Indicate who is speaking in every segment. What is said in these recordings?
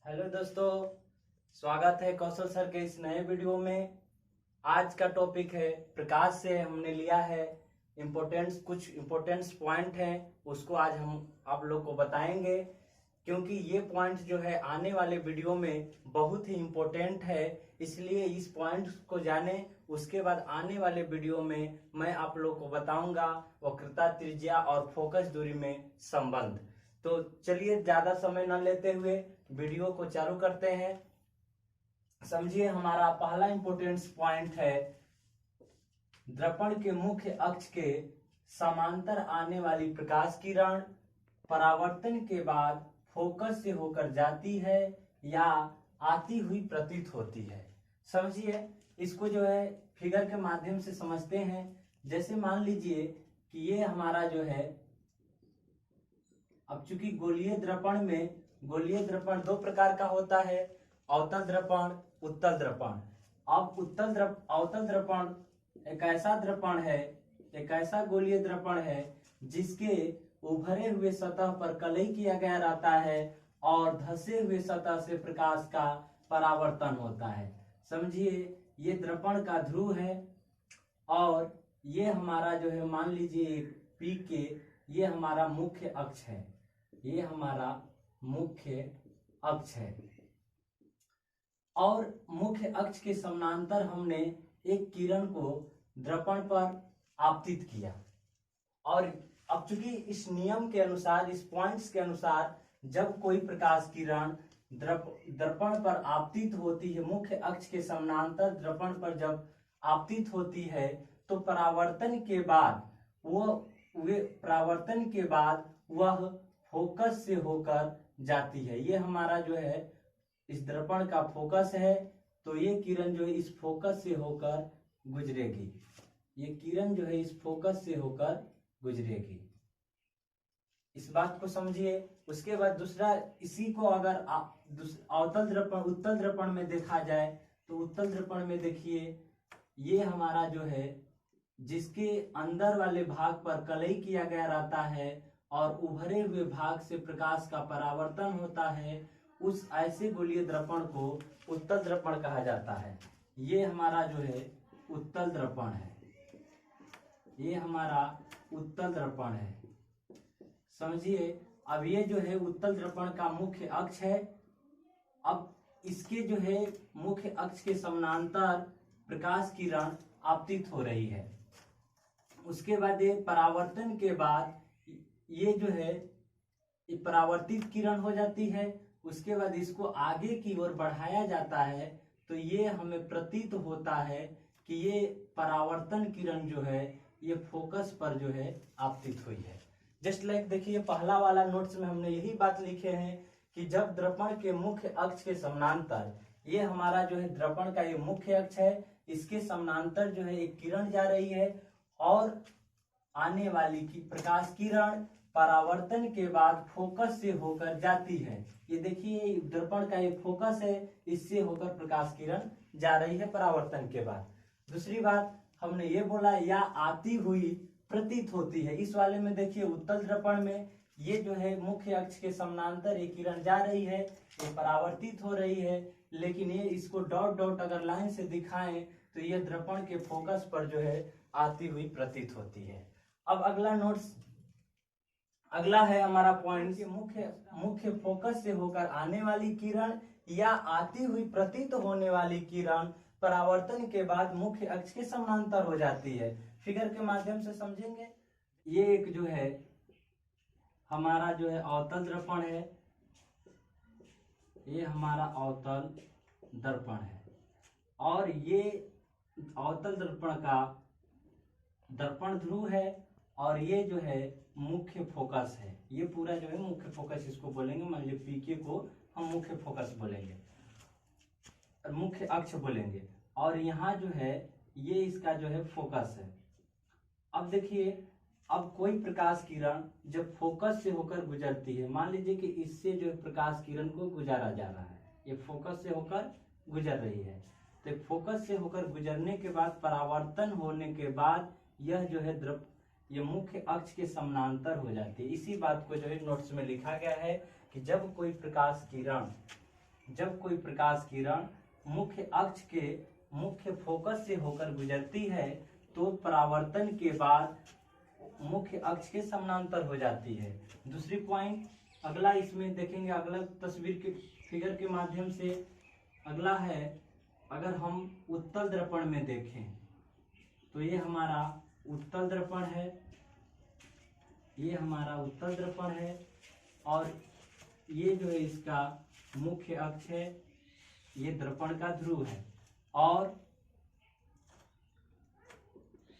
Speaker 1: Hello दोस्तों, स्वागत है कौशल सर के इस नए वीडियो में। आज का टॉपिक है प्रकाश से हमने लिया है कुछ इम्पोर्टेंस पॉइंट हैं, उसको आज हम आप लोग को बताएंगे, क्योंकि ये पॉइंट जो है आने वाले वीडियो में बहुत ही इम्पोर्टेंट है। इसलिए इस पॉइंट को जाने, उसके बाद आने वाले वीडियो में मैं आप लोग को बताऊंगा वक्रता, त्रिज्या और फोकस दूरी में संबंध। तो चलिए ज्यादा समय न लेते हुए वीडियो को चालू करते हैं। समझिए, हमारा पहला इंपॉर्टेंट पॉइंट है दर्पण के मुख्य अक्ष के समांतर आने वाली प्रकाश किरण परावर्तन के बाद फोकस से होकर जाती है या आती हुई प्रतीत होती है। समझिए, इसको जो है फिगर के माध्यम से समझते हैं। जैसे मान लीजिए कि ये हमारा जो है, अब चूंकि गोलीय दर्पण दो प्रकार का होता है, अवतल दर्पण, उत्तल दर्पण। अब अवतल दर्पण एक ऐसा गोलीय दर्पण है जिसके उभरे हुए सतह पर कलई किया गया रहता है और धसे हुए सतह से प्रकाश का परावर्तन होता है। समझिए, ये दर्पण का ध्रुव है और ये हमारा जो है, मान लीजिए पी के, ये हमारा मुख्य अक्ष है, ये हमारा मुख्य अक्ष है और मुख्य अक्ष के समानांतर हमने एक किरण को दर्पण पर आपतित किया। और अब चूंकि इस नियम के अनुसार, इस पॉइंट्स के अनुसार, जब कोई प्रकाश किरण दर्पण पर आपतित होती है, मुख्य अक्ष के समानांतर दर्पण पर जब आपतित होती है, तो परावर्तन के बाद वह फोकस से होकर जाती है। ये हमारा जो है इस दर्पण का फोकस है, तो ये किरण जो है इस फोकस से होकर गुजरेगी। ये किरण जो है इस फोकस से होकर गुजरेगी। इस बात को समझिए। उसके बाद दूसरा, इसी को अगर उत्तल दर्पण में देखा जाए तो उत्तल दर्पण में देखिए, ये हमारा जो है जिसके अंदर वाले भाग पर कलई किया गया रहता है और उभरे हुए भाग से प्रकाश का परावर्तन होता है, उस ऐसे गोलीय दर्पण को उत्तल दर्पण कहा जाता है। ये हमारा जो है उत्तल दर्पण है, ये हमारा उत्तल दर्पण है। समझिए, अब ये जो है उत्तल दर्पण का मुख्य अक्ष है। अब इसके जो है मुख्य अक्ष के समानांतर प्रकाश किरण आपतित हो रही है। उसके बाद ये परावर्तन के बाद ये जो है ये परावर्तित किरण हो जाती है। उसके बाद इसको आगे की ओर बढ़ाया जाता है, तो ये हमें प्रतीत होता है कि ये परावर्तन किरण जो है ये फोकस पर जो है आपतित हुई है। जस्ट लाइक देखिए, पहला वाला नोट्स में हमने यही बात लिखे हैं कि जब दर्पण के मुख्य अक्ष के समानांतर, ये हमारा जो है दर्पण का ये मुख्य अक्ष है, इसके समानांतर जो है एक किरण जा रही है और आने वाली की प्रकाश किरण परावर्तन के बाद फोकस से होकर जाती है। ये देखिए, दर्पण का ये फोकस है, इससे होकर प्रकाश किरण जा रही है परावर्तन के बाद। दूसरी बात हमने ये बोला, या आती हुई प्रतीत होती है। इस वाले में देखिए, उत्तल दर्पण में ये जो है मुख्य अक्ष के समानांतर ये किरण जा रही है, ये परावर्तित हो रही है, लेकिन ये इसको डॉट डॉट अगर लाइन से दिखाएं तो ये दर्पण के फोकस पर जो है आती हुई प्रतीत होती है। अब अगला है हमारा पॉइंट, मुख्य फोकस से होकर आने वाली किरण या आती हुई प्रतीत होने वाली किरण परावर्तन के बाद मुख्य अक्ष के समानांतर हो जाती है। फिगर के माध्यम से समझेंगे। ये एक जो है हमारा जो है अवतल दर्पण है, ये हमारा अवतल दर्पण है और ये अवतल दर्पण का दर्पण ध्रुव है और ये जो है मुख्य फोकस है। ये पूरा जो है मुख्य फोकस इसको बोलेंगे। मान लीजिए पीके को हम मुख्य फोकस बोलेंगे, मुख्य अक्ष बोलेंगे, और यहाँ जो है ये इसका जो है फोकस है। अब देखिए, अब कोई प्रकाश किरण जब फोकस से होकर गुजरती है, मान लीजिए कि इससे जो प्रकाश किरण को गुजारा जा रहा है, ये फोकस से होकर गुजर रही है, तो फोकस से होकर गुजरने के बाद परावर्तन होने के बाद यह जो है ये मुख्य अक्ष के समानांतर हो जाती है। इसी बात को जो है नोट्स में लिखा गया है कि जब कोई प्रकाश किरण जब कोई प्रकाश किरण मुख्य अक्ष के मुख्य फोकस से होकर गुजरती है तो परावर्तन के बाद मुख्य अक्ष के समानांतर हो जाती है। दूसरी पॉइंट अगला इसमें देखेंगे, अगला तस्वीर के फिगर के माध्यम से अगला है, अगर हम उत्तल दर्पण में देखें तो ये हमारा उत्तल दर्पण है, ये हमारा उत्तल दर्पण है और ये जो है इसका मुख्य अक्ष है, ये दर्पण का ध्रुव है और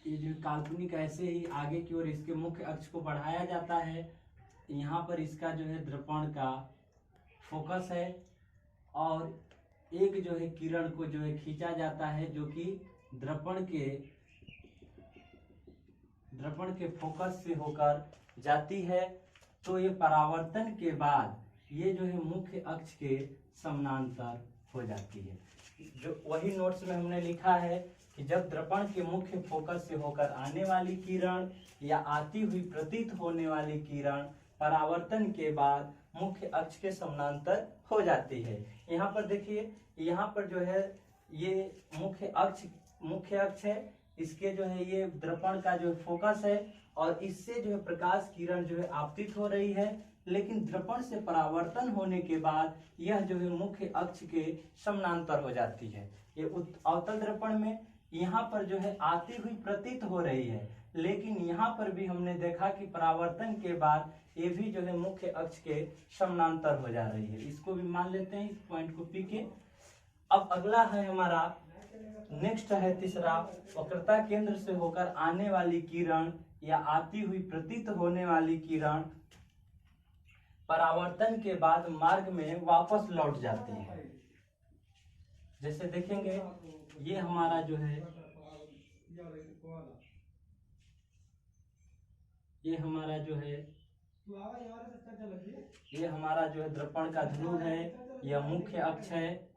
Speaker 1: ये जो काल्पनिक ऐसे ही आगे की ओर इसके मुख्य अक्ष को बढ़ाया जाता है। यहाँ पर इसका जो है दर्पण का फोकस है और एक जो है किरण को जो है खींचा जाता है जो कि दर्पण के फोकस से होकर जाती है। तो ये परावर्तन के बाद ये जो है मुख्य अक्ष के समानांतर हो जाती है। जो वही नोट्स में हमने लिखा है कि जब दर्पण के मुख्य फोकस से होकर आने वाली किरण या आती हुई प्रतीत होने वाली किरण परावर्तन के बाद मुख्य अक्ष के समानांतर हो जाती है। यहाँ पर देखिए, यहाँ पर जो है ये मुख्य अक्ष है, इसके जो है ये दर्पण का जो फोकस है और इससे जो है प्रकाश किरण जो है आपतित हो रही है, लेकिन दर्पण से परावर्तन होने के बाद यह जो है मुख्य अक्ष के समानांतर हो जाती है। ये अवतल दर्पण में यहाँ पर जो है आती हुई प्रतीत हो रही है, लेकिन यहाँ पर भी हमने देखा कि परावर्तन के बाद ये भी जो है मुख्य अक्ष के समानांतर हो जा रही है। इसको भी मान लेते हैं, इस पॉइंट को पी के। अब अगला है हमारा नेक्स्ट है तीसरा, वक्रता केंद्र से होकर आने वाली किरण या आती हुई प्रतीत होने वाली किरण परावर्तन के बाद मार्ग में वापस लौट जाती है। जैसे देखेंगे, ये हमारा जो है ये हमारा जो है दर्पण का ध्रुव है, यह मुख्य अक्ष है,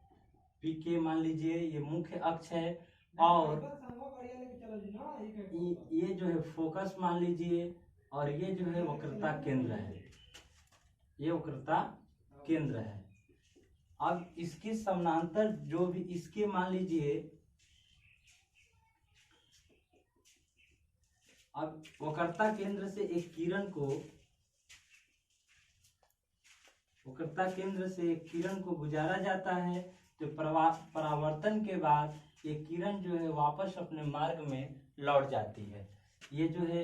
Speaker 1: पीके मान लीजिए, ये मुख्य अक्ष है और ये जो है फोकस मान लीजिए और ये जो है वक्रता केंद्र है, ये वक्रता केंद्र है। अब इसके समानांतर जो भी इसके मान लीजिए, अब वक्रता केंद्र से एक किरण को गुजारा जाता है, तो परावर्तन के बाद ये किरण जो है वापस अपने मार्ग में लौट जाती है। ये जो है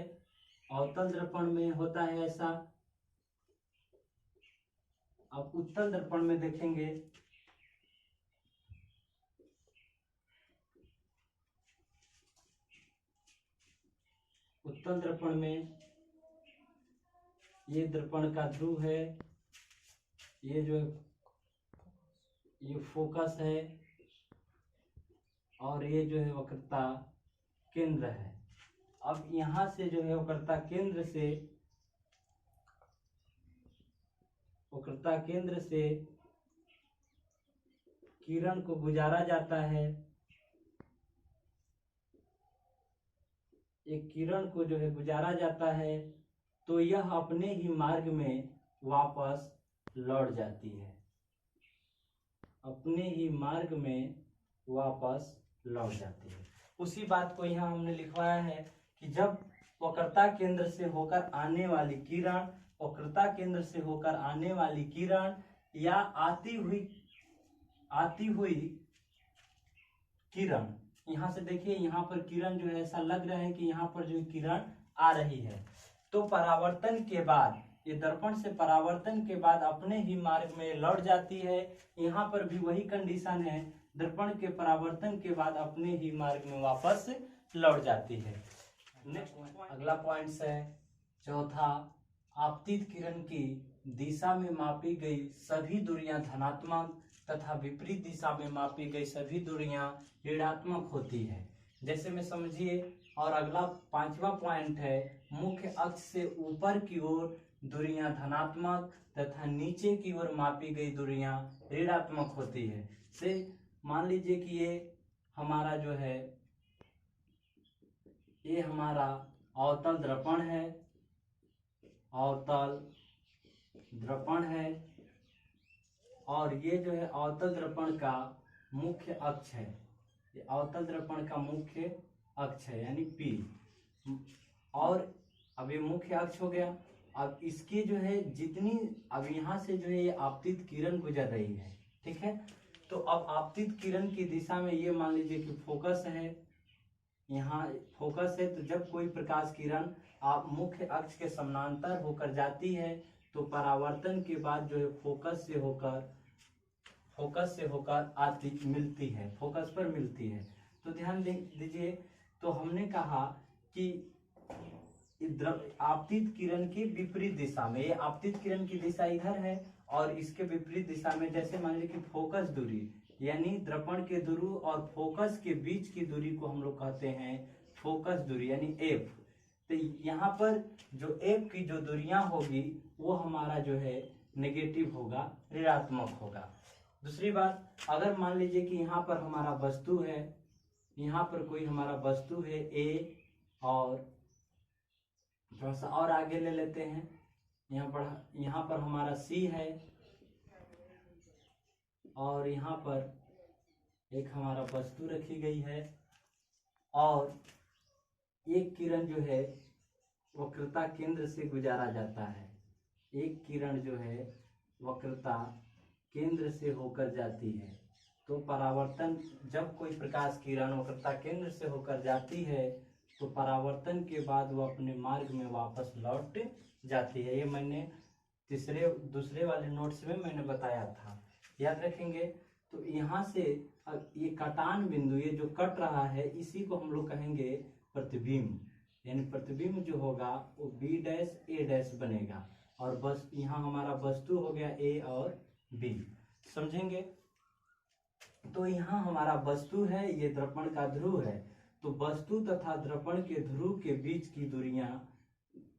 Speaker 1: अवतल दर्पण में होता है ऐसा। अब उत्तल दर्पण में देखेंगे, उत्तल दर्पण में ये दर्पण का ध्रुव है, ये जो ये फोकस है और ये जो है वक्रता केंद्र है। अब यहाँ से जो है वक्रता केंद्र से किरण को गुजारा जाता है, एक किरण को जो है गुजारा जाता है, तो यह अपने ही मार्ग में वापस लौट जाती है, अपने ही मार्ग में वापस लौट जाती है। उसी बात को यहाँ हमने लिखवाया है कि जब वक्रता केंद्र से होकर आने वाली किरण या आती हुई किरण, यहाँ से देखिए, यहाँ पर किरण जो है ऐसा लग रहा है कि यहाँ पर जो किरण आ रही है, तो परावर्तन के बाद ये दर्पण से परावर्तन के बाद अपने ही मार्ग में लौट जाती है। यहाँ पर भी वही कंडीशन है, दर्पण के परावर्तन के बाद अपने ही मार्ग में वापस लौट जाती है। नेक्स्ट अगला पॉइंट है चौथा, आपतित किरण की दिशा में मापी गई सभी दूरियां धनात्मक तथा विपरीत दिशा में मापी गई सभी दूरियां ऋणात्मक होती है। जैसे में समझिए, और अगला पांचवा पॉइंट है, मुख्य अक्ष से ऊपर की ओर दूरियां धनात्मक तथा नीचे की ओर मापी गई दूरियां ऋणात्मक होती है। से मान लीजिए कि ये हमारा जो है, ये हमारा अवतल दर्पण है, अवतल दर्पण है और ये जो है अवतल दर्पण का मुख्य अक्ष है। ये अवतल दर्पण का मुख्य अक्ष है यानी P। और अब ये मुख्य अक्ष हो गया। अब इसकी जो है जितनी अब यहाँ से जो है ये आपतित किरण गुजर रही है, ठीक है। तो अब आपतित किरण की दिशा में ये मान लीजिए कि फोकस है, यहाँ फोकस है। तो जब कोई प्रकाश किरण आप मुख्य अक्ष के समानांतर होकर जाती है तो परावर्तन के बाद जो है फोकस से होकर आती मिलती है, फोकस पर मिलती है। तो ध्यान दीजिए, तो हमने कहा कि आपतित किरण की विपरीत दिशा में, ये आपतित किरण की दिशा इधर है और इसके विपरीत दिशा में, जैसे मान लीजिए कि फोकस दूरी यानी दर्पण के ध्रुव और फोकस के बीच की दूरी को हम लोग कहते हैं फोकस दूरी यानी एफ। तो यहाँ पर जो एफ की जो दूरियां होगी वो हमारा जो है नेगेटिव होगा, ऋणात्मक होगा। दूसरी बात, अगर मान लीजिए कि यहाँ पर हमारा वस्तु है, यहाँ पर कोई हमारा वस्तु है ए, और थोड़ा सा और आगे ले लेते हैं, यहाँ पर हमारा सी है और यहाँ पर एक हमारा वस्तु रखी गई है और एक किरण जो है वक्रता केंद्र से गुजारा जाता है। एक किरण जो है वक्रता केंद्र से होकर जाती है। तो परावर्तन, जब कोई प्रकाश किरण वक्रता केंद्र से होकर जाती है तो परावर्तन के बाद वो अपने मार्ग में वापस लौट जाती है। ये मैंने दूसरे वाले नोट्स में मैंने बताया था, याद रखेंगे। तो यहाँ से ये कटान बिंदु, ये जो कट रहा है, इसी को हम लोग कहेंगे प्रतिबिंब। यानी प्रतिबिंब जो होगा वो बी डैश ए डैश बनेगा और बस यहाँ हमारा वस्तु हो गया ए और बी, समझेंगे। तो यहाँ हमारा वस्तु है, ये दर्पण का ध्रुव है। तो वस्तु तथा दर्पण के ध्रुव के बीच की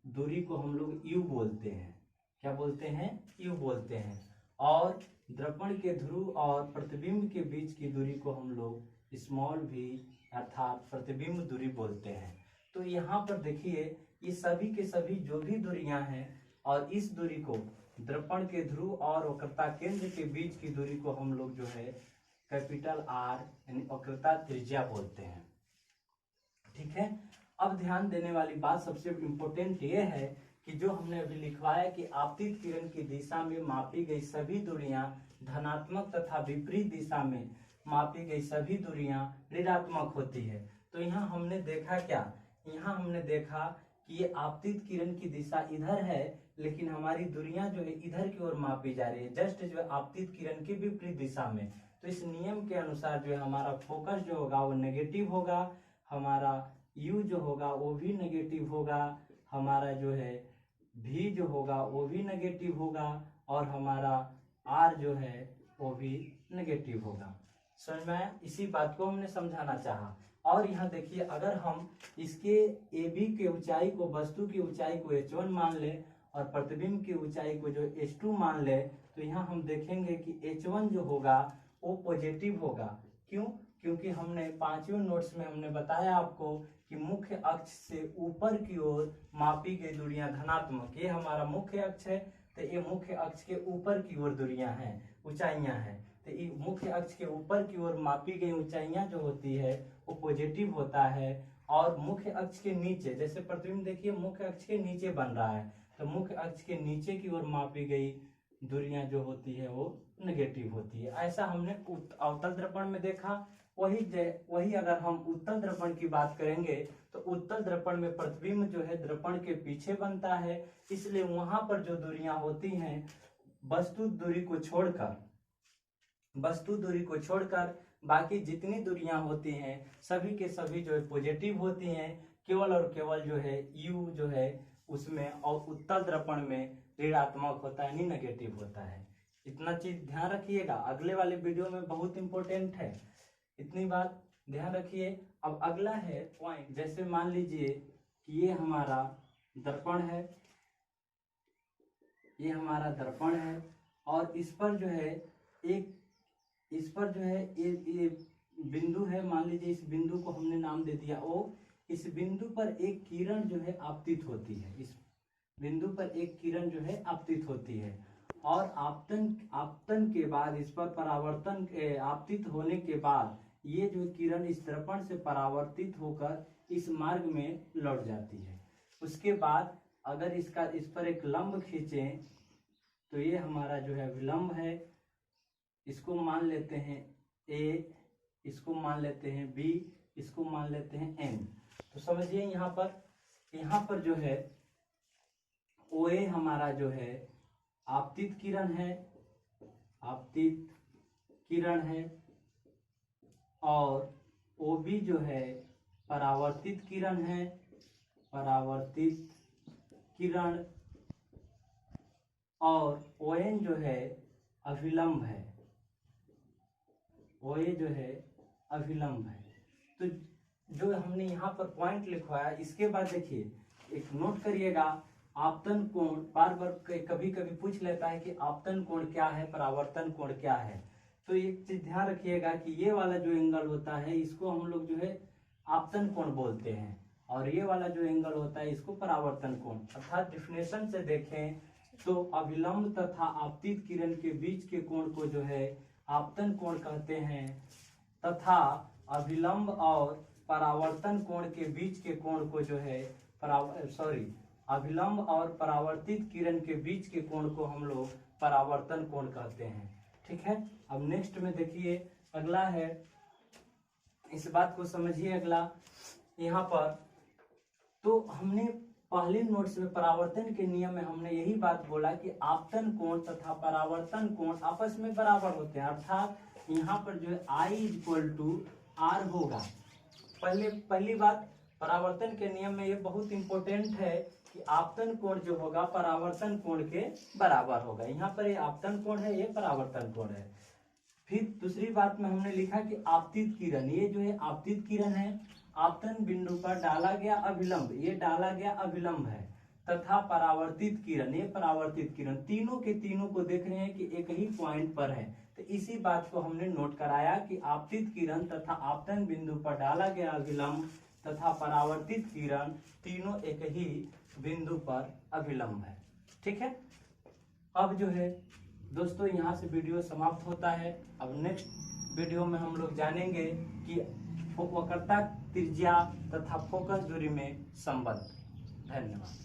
Speaker 1: दूरी को हम लोग यू बोलते हैं। क्या बोलते हैं? यू बोलते हैं। और दर्पण के ध्रुव और प्रतिबिंब के बीच की दूरी को हम लोग स्मॉल भी अर्थात प्रतिबिंब दूरी बोलते हैं। तो यहाँ पर देखिए, ये सभी के सभी जो भी दूरियां हैं और इस दूरी को दर्पण के ध्रुव और वक्रता केंद्र के बीच की दूरी को हम लोग जो है कैपिटल आर यानी वक्रता त्रिज्या बोलते हैं, ठीक है। अब ध्यान देने वाली बात सबसे इम्पोर्टेंट ये है कि जो हमने अभी लिखवाया कि आपतित किरण की दिशा में मापी गई सभी दूरियां धनात्मक तथा विपरीत दिशा में मापी गई सभी दूरियां ऋणात्मक होती है। तो यहाँ हमने देखा क्या? यहाँ हमने देखा कि ये आपतित किरण की दिशा इधर है लेकिन हमारी दूरियां जो है इधर की ओर मापी जा रही है, जस्ट जो है आपतित किरण की विपरीत दिशा में। तो इस नियम के अनुसार जो है हमारा फोकस जो होगा वो नेगेटिव होगा, हमारा यू जो होगा वो भी नेगेटिव होगा, हमारा जो है भी जो होगा वो भी नेगेटिव होगा और हमारा आर जो है वो भी नेगेटिव होगा। समझ में आया? इसी बात को हमने समझाना चाहा। और यहाँ देखिए, अगर हम इसके ए बी की ऊंचाई को, वस्तु की ऊंचाई को h1 मान ले और प्रतिबिंब की ऊंचाई को जो h2 मान ले, तो यहाँ हम देखेंगे कि h1 जो होगा वो पॉजिटिव होगा। क्यों? क्योंकि हमने 5वें नोट्स में हमने बताया आपको कि मुख्य अक्ष से ऊपर की ओर मापी गई दूरियां धनात्मक, ये हमारा मुख्य अक्ष है, तो ये मुख्य अक्ष के ऊपर की ओर दूरियां हैं, ऊंचाइयां हैं। तो ये मुख्य अक्ष के ऊपर की ओर मापी गई ऊंचाइयां जो होती है वो पॉजिटिव होता है। और मुख्य अक्ष के नीचे, जैसे प्रतिबिंब देखिए मुख्य अक्ष के नीचे बन रहा है, तो मुख्य अक्ष के नीचे की ओर मापी गई दूरियां जो होती है वो नेगेटिव होती है। ऐसा हमने अवतल दर्पण में देखा। वही अगर हम उत्तल दर्पण की बात करेंगे तो उत्तल दर्पण में प्रतिबिंब जो है दर्पण के पीछे बनता है, इसलिए वहां पर जो दूरियां होती हैं वस्तु दूरी को छोड़कर बाकी जितनी दूरियां होती हैं सभी के सभी जो है पॉजिटिव होती हैं। केवल और केवल जो है यू जो है उसमें और उत्तल दर्पण में ऋणात्मक होता है, यानी नेगेटिव होता है। इतना चीज ध्यान रखिएगा, अगले वाले वीडियो में बहुत इंपॉर्टेंट है, इतनी बात ध्यान रखिए। अब अगला है पॉइंट, जैसे मान लीजिए कि ये हमारा दर्पण है, ये हमारा दर्पण है और इस पर जो है ये बिंदु है। मान लीजिए इस बिंदु को हमने नाम दे दिया ओ। इस बिंदु पर एक किरण जो है आपतित होती है, इस बिंदु पर एक किरण जो है आपतित होती है और आपतन के बाद इस पर परावर्तन आपतित होने के बाद ये जो किरण इस दर्पण से परावर्तित होकर इस मार्ग में लौट जाती है। उसके बाद अगर इस पर एक लंब खींचें तो ये हमारा जो है विलंब है। इसको मान लेते हैं ए, इसको मान लेते हैं बी, इसको मान लेते हैं एन। तो समझिए यहाँ पर जो है ओ ए हमारा जो है आपतित किरण है, आपतित किरण है, और ओ बी जो है परावर्तित किरण है, परावर्तित किरण, और ओ एन जो है अभिलंब है, ओ ए जो है अभिलंब है। तो जो हमने यहाँ पर पॉइंट लिखवाया, इसके बाद देखिए एक नोट करिएगा, आपतन कोण बार बार कभी कभी पूछ लेता है कि आपतन कोण क्या है, परावर्तन कोण क्या है। तो एक चीज ध्यान रखिएगा कि ये वाला जो एंगल होता है इसको हम लोग जो है आपतन कोण बोलते हैं, और ये वाला जो एंगल होता है इसको परावर्तन कोण। अर्थात डिफिनेशन से देखें तो अभिलंब तथा आपतित किरण के बीच के कोण को जो है आपतन कोण कहते हैं, तथा अभिलंब और परावर्तन कोण के बीच के कोण को जो है अभिलंब और परावर्तित किरण के बीच के कोण को हम लोग परावर्तन कोण कहते हैं। ठीक है, अब नेक्स्ट में देखिए अगला है, इस बात को समझिए। अगला यहाँ पर तो हमने पहले नोट्स में परावर्तन के नियम में हमने यही बात बोला कि आपतन कोण तथा परावर्तन कोण आपस में बराबर होते हैं, अर्थात यहाँ पर जो है I=R होगा। पहली बात परावर्तन के नियम में ये बहुत इंपॉर्टेंट है कि आपतन कोण जो होगा परावर्तन कोण के बराबर होगा। यहाँ पर ये आपतन कोण है, ये परावर्तन कोण है। फिर दूसरी बात में हमने लिखा कि आपतित किरण, ये जो है आपतित किरण है, आपतन बिंदु पर डाला गया अभिलंब, ये डाला गया अभिलंब है, तथा परावर्तित किरण, ये परावर्तित किरण, तीनों के तीनों को देख रहे हैं कि एक ही पॉइंट पर है। तो इसी बात को हमने नोट कराया कि आपतित किरण तथा आपतन बिंदु पर डाला गया अभिलंब तथा परावर्तित किरण तीनों एक ही बिंदु पर अभिलंब है। ठीक है, अब जो है दोस्तों यहाँ से वीडियो समाप्त होता है। अब नेक्स्ट वीडियो में हम लोग जानेंगे कि वक्रता, त्रिज्या तथा फोकस दूरी में संबंध। धन्यवाद।